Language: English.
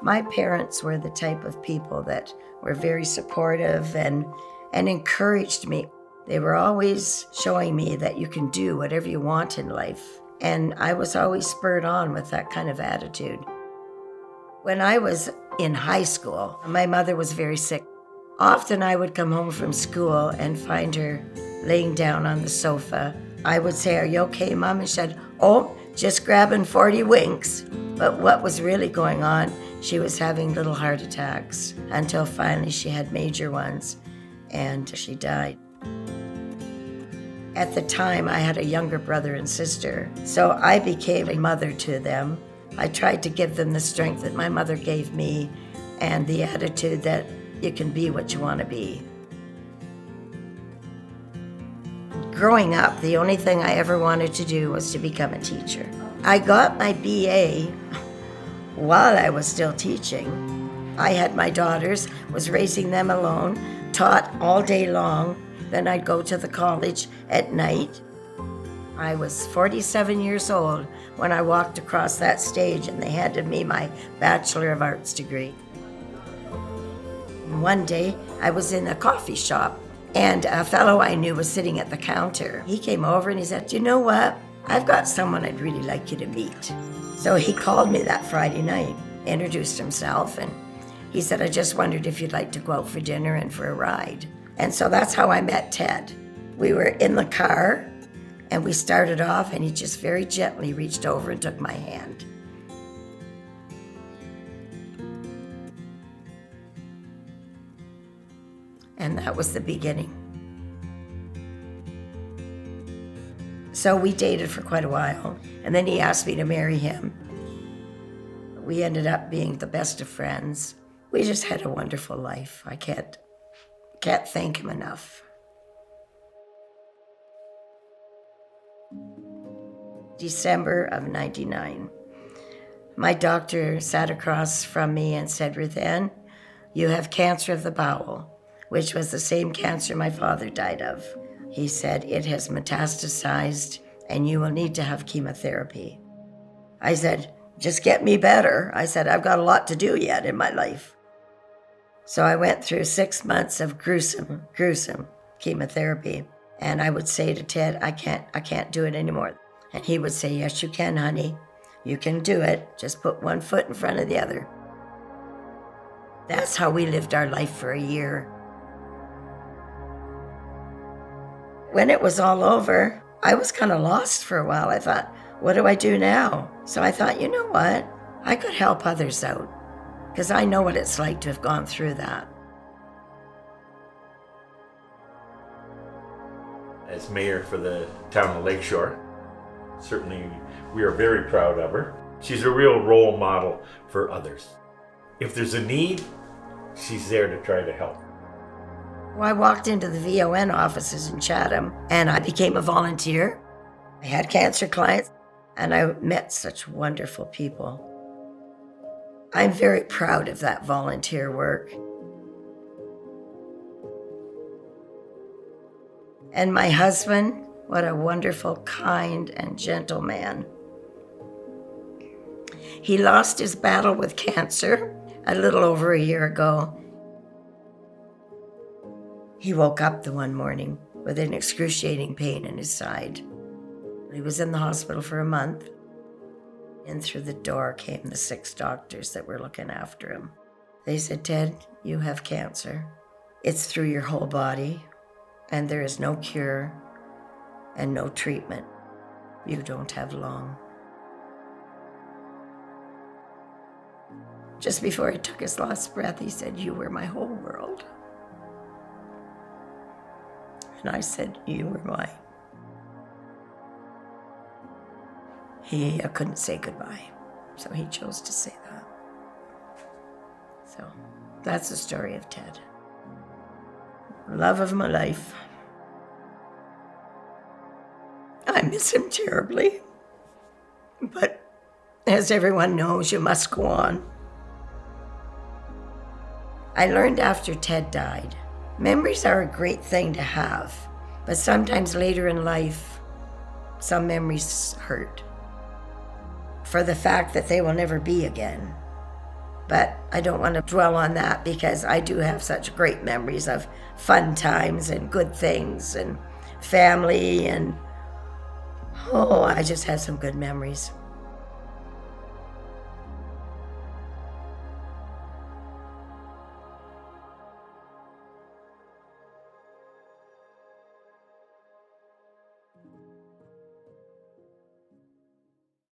My parents were the type of people that were very supportive and encouraged me. They were always showing me that you can do whatever you want in life. And I was always spurred on with that kind of attitude. When I was in high school, my mother was very sick. Often I would come home from school and find her laying down on the sofa. I would say, "Are you okay, Mom?" And she said, "Oh, just grabbing 40 winks." But what was really going on, she was having little heart attacks until finally she had major ones and she died. At the time, I had a younger brother and sister, so I became a mother to them. I tried to give them the strength that my mother gave me and the attitude that you can be what you want to be. Growing up, the only thing I ever wanted to do was to become a teacher. I got my BA while I was still teaching. I had my daughters, was raising them alone, taught all day long. Then I'd go to the college at night. I was 47 years old when I walked across that stage and they handed me my Bachelor of Arts degree. One day, I was in a coffee shop and a fellow I knew was sitting at the counter. He came over and he said, "You know what? I've got someone I'd really like you to meet." So he called me that Friday night, introduced himself, and he said, "I just wondered if you'd like to go out for dinner and for a ride." And so that's how I met Ted. We were in the car and we started off and he just very gently reached over and took my hand. And that was the beginning. So we dated for quite a while, and then he asked me to marry him. We ended up being the best of friends. We just had a wonderful life. I can't thank him enough. December of '99. My doctor sat across from me and said, "Ruth Ann, you have cancer of the bowel," which was the same cancer my father died of. He said, "It has metastasized and you will need to have chemotherapy." I said, "Just get me better." I said, "I've got a lot to do yet in my life." So I went through 6 months of gruesome chemotherapy. And I would say to Ted, I can't do it anymore. And he would say, "Yes, you can, honey. You can do it. Just put one foot in front of the other." That's how we lived our life for a year. When it was all over, I was kind of lost for a while. I thought, what do I do now? So I thought, you know what? I could help others out because I know what it's like to have gone through that. As mayor for the town of Lakeshore, certainly we are very proud of her. She's a real role model for others. If there's a need, she's there to try to help. Well, I walked into the VON offices in Chatham and I became a volunteer. I had cancer clients and I met such wonderful people. I'm very proud of that volunteer work. And my husband, what a wonderful, kind, and gentle man. He lost his battle with cancer a little over a year ago. He woke up the one morning with an excruciating pain in his side. He was in the hospital for a month. In through the door came the 6 doctors that were looking after him. They said, "Ted, you have cancer. It's through your whole body, and there is no cure and no treatment. You don't have long." Just before he took his last breath, he said, "You were my whole world." And I said, "You were mine." He couldn't say goodbye, so he chose to say that. So that's the story of Ted. Love of my life. I miss him terribly, but as everyone knows, you must go on. I learned after Ted died, memories are a great thing to have, but sometimes later in life, some memories hurt for the fact that they will never be again. But I don't want to dwell on that because I do have such great memories of fun times and good things and family, and I just have some good memories.